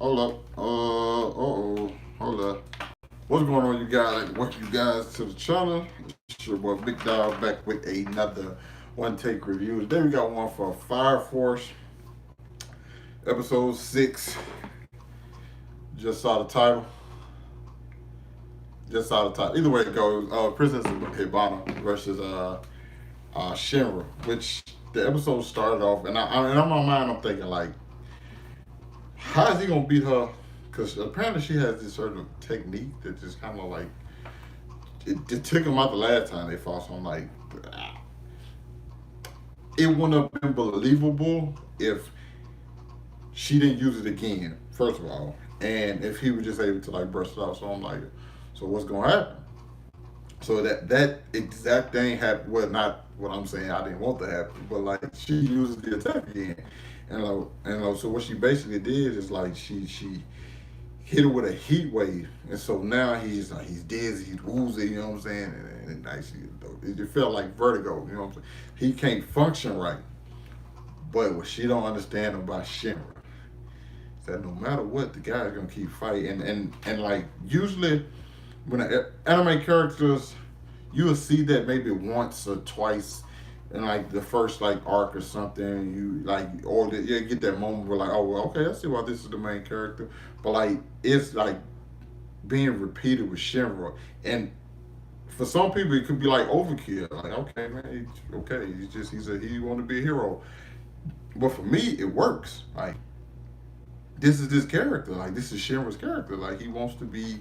Hold up. Hold up. What's going on, you guys? Welcome you guys to the channel. It's your boy Big Dog back with another one take review. Today we got one for Fire Force, episode 6. Just saw the title. Just saw the title. Either way it goes, Princess Hibana versus Shinra, which the episode started off, and in my mind I'm thinking like, how is he gonna beat her? Because apparently she has this certain technique that just kind of like it took him out the last time they fought. So I'm like, it wouldn't have been believable if she didn't use it again. First of all, and if he was just able to like brush it off. So I'm like, so what's gonna happen? So that exact thing happened. Well, not what I'm saying. I didn't want to happen, but like she used the attack again, so what she basically did is like she hit her with a heat wave, and so now he's dizzy, he's woozy. You know what I'm saying? And actually, it felt like vertigo. You know what I'm saying? He can't function right. But what she don't understand about Shinra is that no matter what, the guy's gonna keep fighting. And like usually when anime characters, you'll see that maybe once or twice in like the first like arc or something. You like, or you get that moment where like, oh well, okay, I see why this is the main character. But like it's like being repeated with Shinra, and for some people it could be like overkill. Like, okay, man, okay, he want to be a hero. But for me, it works. Like this is this character. Like this is Shinra's character. Like he wants to be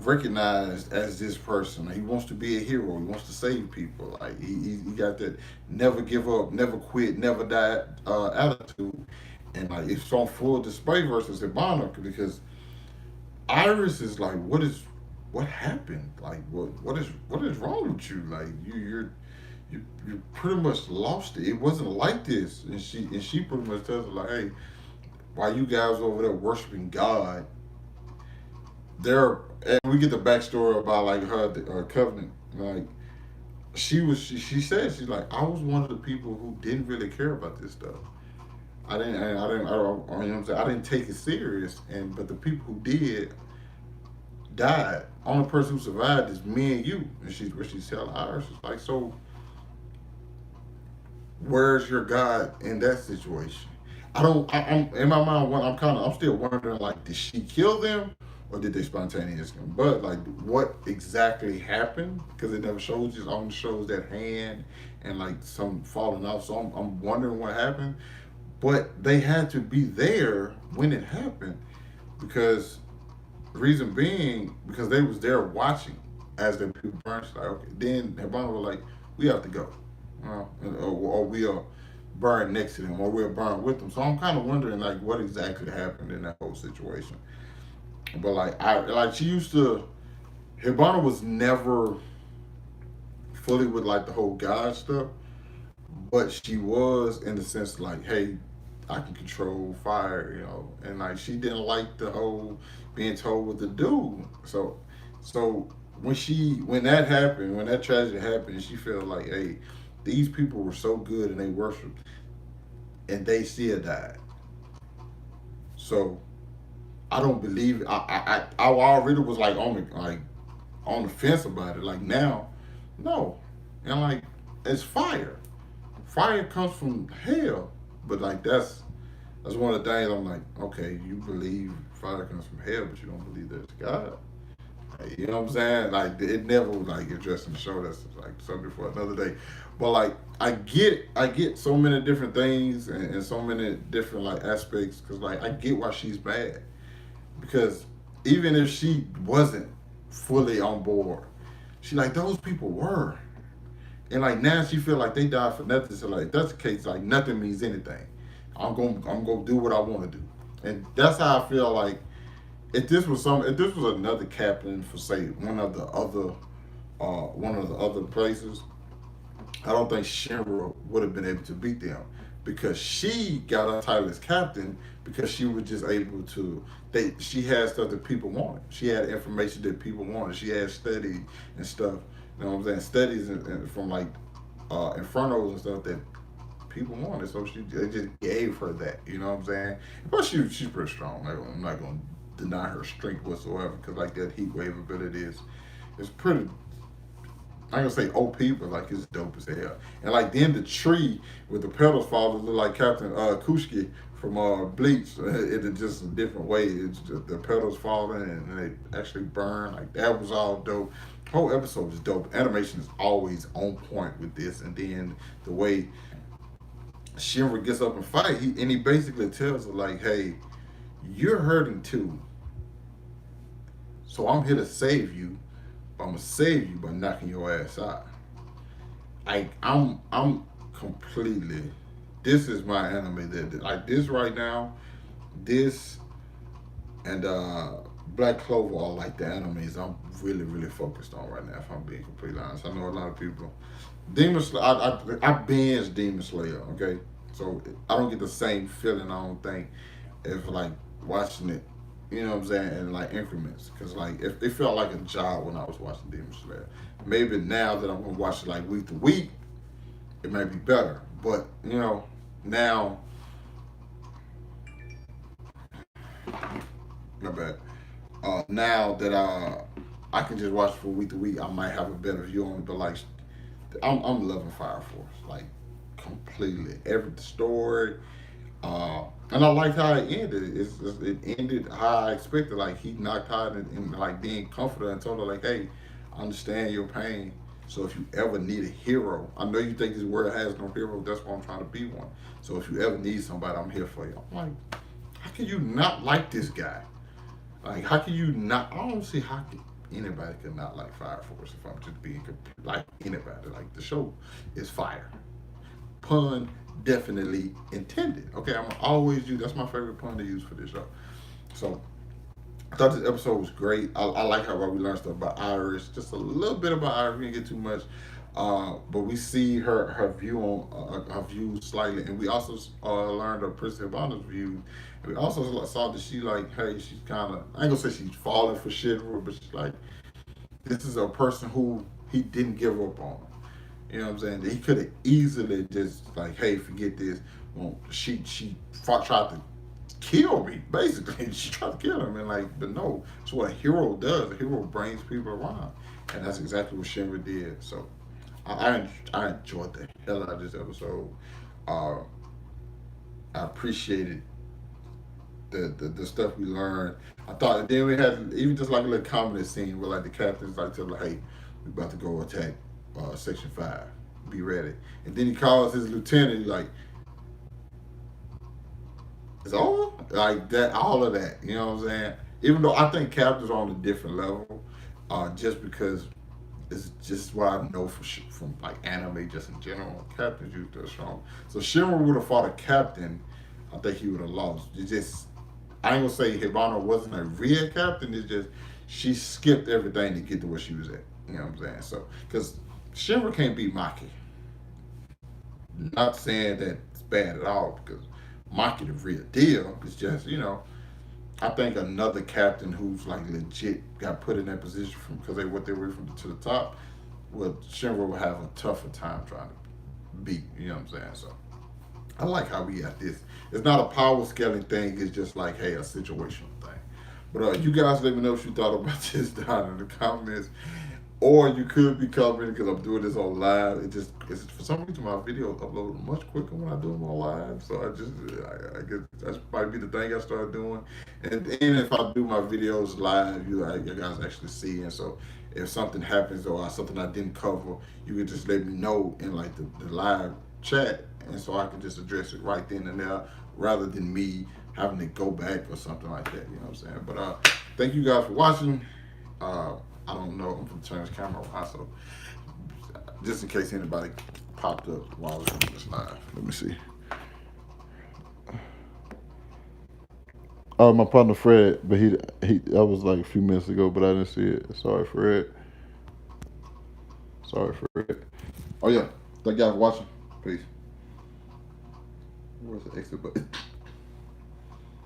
recognized as this person. He wants to be a hero. He wants to save people. Like he got that never give up, never quit, never die attitude. And like it's on full display versus Hibana because Iris is like, what happened? Like what is wrong with you? Like you pretty much lost it. It wasn't like this. And she pretty much tells her like, hey, while you guys over there worshiping God, there, and we get the backstory about like her covenant. Like she said she's like, I was one of the people who didn't really care about this stuff. You know what I'm saying? I didn't take it serious, and but the people who did died. Only person who survived is me and you. And she's telling Iris, it's like, so where's your God in that situation? I'm in my mind. I'm still wondering like, did she kill them or did they spontaneously? But like, what exactly happened? Because it never shows. It only shows that hand and like some falling off. So I'm wondering what happened. But they had to be there when it happened because reason being because they was there watching as the people burned. Like, okay, then Hibana was like, we have to go, or we'll burn next to them, or we'll burn with them. So I'm kind of wondering like what exactly happened in that whole situation. But like she used to, Hibana was never fully with like the whole God stuff, but she was in the sense like, hey, I can control fire, and like she didn't like the whole being told what to do. So when that happened, when that tragedy happened, she felt like, hey, these people were so good and they worshiped, and they still died. So I don't believe I already was like on the fence about it. Like now, no, and like it's fire. Fire comes from hell, but like that's one of the things I'm like, okay, you believe fire comes from hell, but you don't believe there's God. Like, you know what I'm saying? Like it never was like addressed in the show. That's like something for another day. But like I get so many different things and so many different like aspects because like I get why she's mad because even if she wasn't fully on board, she like those people were. And like now she feel like they died for nothing. So like that's the case, like nothing means anything. I'm gonna do what I want to do, and that's how I feel like if this was another captain for say one of the other places, I don't think Shinra would have been able to beat them because she got a title as captain because she was just able to. She had stuff that people wanted. She had information that people wanted. She had study and stuff. You know what I'm saying? Studies from like infernos and stuff that people wanted, so they just gave her that. You know what I'm saying? But she's pretty strong. I'm not gonna deny her strength whatsoever, because like that heat wave ability is pretty. I ain't gonna say OP, but like it's dope as hell. And like then the tree with the petals falling look like Captain Kushki from Bleach. It is just a different way. It's just the petals falling and they actually burn. Like that was all dope. Whole episode is dope. Animation is always on point with this, and then the way Shinra gets up and fight, he basically tells her like, "Hey, you're hurting too, so I'm here to save you. I'm gonna save you by knocking your ass out." I'm completely. This is my anime that like this right now. This and Black Clover are like the animes I'm really focused on right now. If I'm being completely honest, I know a lot of people. Demon Slayer. I binge Demon Slayer. Okay, so I don't get the same feeling. I don't think if like watching it, you know what I'm saying, in like increments. Because like if it felt like a job when I was watching Demon Slayer. Maybe now that I'm gonna watch it like week to week, it may be better. But you know now, my bad. Now that I can just watch it from week to week, I might have a better view on it. But like I'm loving Fire Force like completely. Every story, and I like how it ended. It ended how I expected. Like he knocked out and like being comforted and told her like, "Hey, I understand your pain. So if you ever need a hero, I know you think this world has no hero. That's why I'm trying to be one. So if you ever need somebody, I'm here for you." I'm like, how can you not like this guy? Like, how can you not? I don't see how anybody could not like Fire Force if I'm just being like anybody. Like the show is fire. Pun definitely intended. Okay, I'm always use. That's my favorite pun to use for this show. So I thought this episode was great. I like how we learned stuff about Iris, just a little bit about Iris. We didn't get too much, but we see her view on her view slightly, and we also learned of Princess Hibana's view. And we also saw that she like, hey, she's kind of, I ain't gonna say she's falling for Shinra, but she's like, this is a person who he didn't give up on. You know what I'm saying? He could have easily just like, hey, forget this. Well, she tried to kill me, basically. She tried to kill him, and like, but no, it's what a hero does. A hero brings people around, and that's exactly what Shinra did. So I enjoyed the hell out of this episode. I appreciated the stuff we learned. I thought then we had even just like a little comedy scene where like the captain's like tell her, hey, we about to go attack Section 5. Be ready. And then he calls his lieutenant, he's like, it's over? Like that, all of that. You know what I'm saying? Even though I think captains are on a different level, just because it's just what I know from like anime just in general. Captains usually are strong. So Shinra would have fought a captain, I think he would have lost. It just, I ain't gonna say Hibana wasn't a real captain, it's just she skipped everything to get to where she was at. You know what I'm saying? So, because Shinra can't beat Maki. Not saying that it's bad at all, because Maki the real deal. It's just, you know, I think another captain who's like legit got put in that position from because they what they were from to the top, well, Shinra will have a tougher time trying to beat. You know what I'm saying? So I like how we got this. It's not a power scaling thing. It's just like, hey, a situational thing. But you guys let me know what you thought about this down in the comments. Or you could be covering because I'm doing this on live. It's for some reason my videos upload much quicker when I do them on live. So I guess that might be the thing I started doing. And if I do my videos live, you guys actually see. And so if something happens or something I didn't cover, you can just let me know in like the live chat, and so I can just address it right then and there, rather than me having to go back or something like that. You know what I'm saying? But thank you guys for watching. I don't know. I'm going to turn this camera around, so just in case anybody popped up while I was doing this live. Let me see. Oh, my partner Fred, but he that was like a few minutes ago, but I didn't see it. Sorry, Fred. Sorry, Fred. Oh yeah, thank y'all for watching. Peace. Where's the exit button?